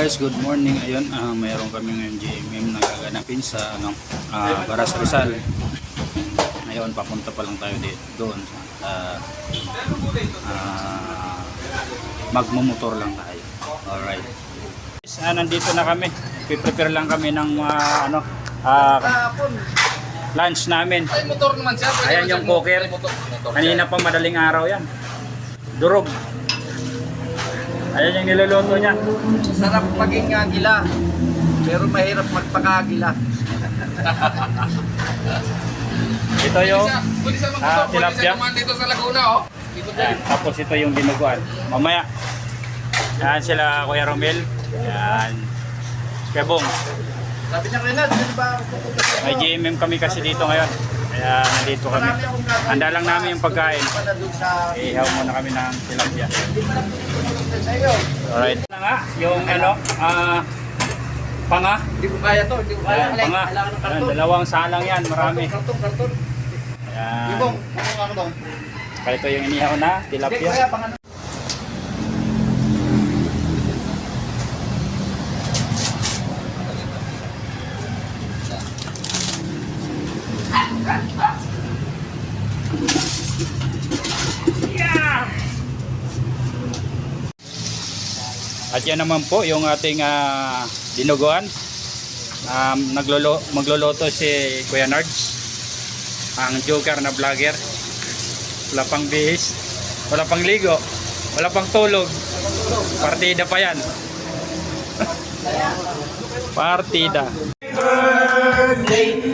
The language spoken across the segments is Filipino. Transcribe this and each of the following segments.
Guys, good morning. Ayun, mayroon kami ng GMM na gaganapin sa Baras Rizal. Ngayon, papunta pa lang tayo doon. Magmumotor lang tayo. Alright. Nandito na kami. Prepare lang kami ng lunch namin. Ay, motor naman siya. Ayan yung cooker. Kanina pa madaling araw yan. Durog. Ayan yung niluluto niya. Sarap maging agila. Pero mahirap magpakagila. Ito yung tilapia. Dito sa Laguna, oh. Ayan, tapos ito yung dinuguan. Mamaya. Ayan sila Kuya Romel. Ayan. Kebong. Sabi niya kanina, di ba? May GMM kami kasi dito ngayon. Kaya nandito kami. Handa lang namin yung pagkain. Ihaw muna kami ng tilapia. Alright. Na nga, yung panga. Hindi ko kaya to, hindi ko kaya. Panga. Ayan, dalawang salang yan, marami. Karton. Ayan. Ibong, ano to? Kaya ito yung inihaw na tilapia. Kaya pang ano? At yan naman po yung ating dinuguan. Magluluto si Kuya Nards, ang joker na vlogger. Wala pang bihis, wala pang ligo, wala pang tulog. Partida pa yan. Partida.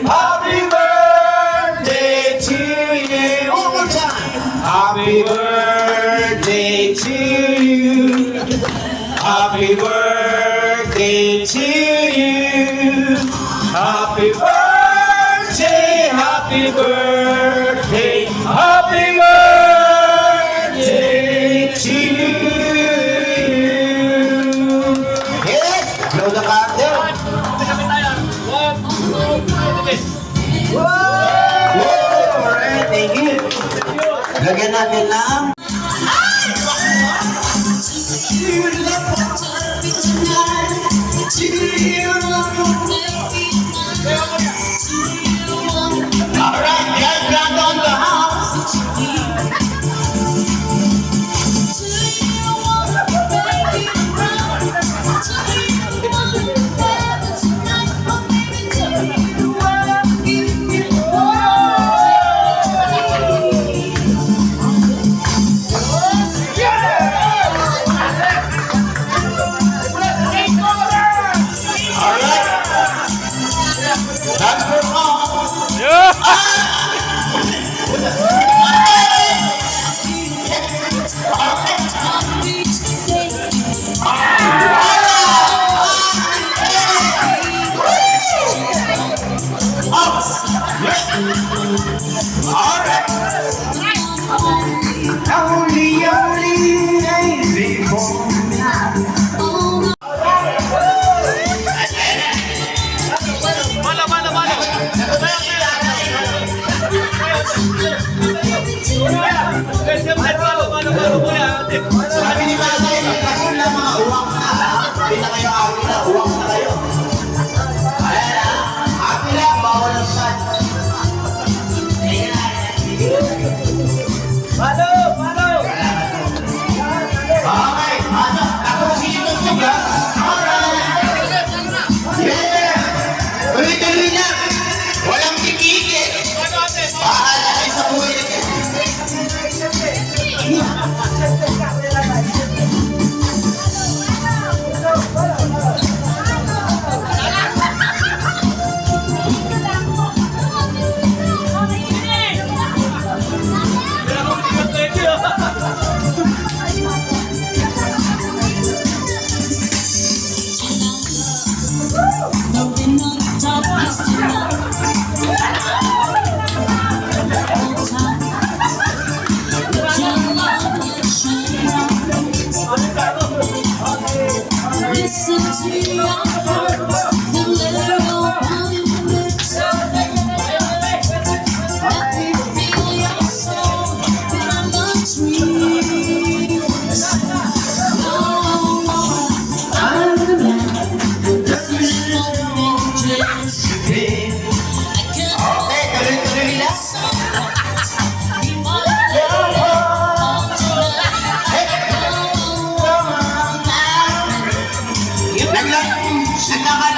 Happy birthday to you. One more time. Happy birthday to you. Happy birthday to you. Happy birthday, happy birthday, happy birthday to you. Yes, blow the candle. Wow! Alright, thank you. Lagyan natin ng alright, let's round on the house. That's for mom. Alright. Only lazy boy. Sabi ni Masay, pagkakul na mga uwang na. Hindi na kayo happy na, uwang na kayo. Ayan na, happy na, bawal ang sad. Mano!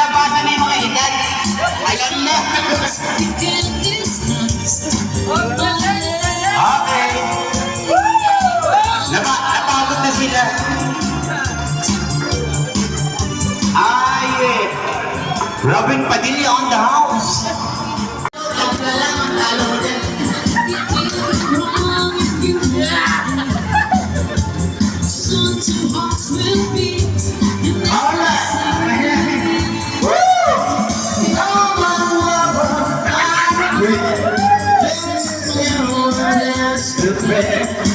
Nagkakalabasan na yung mga edad. Alam na. Okay. Napagod na sila. Ay, Robin Padilla on the house. Alright.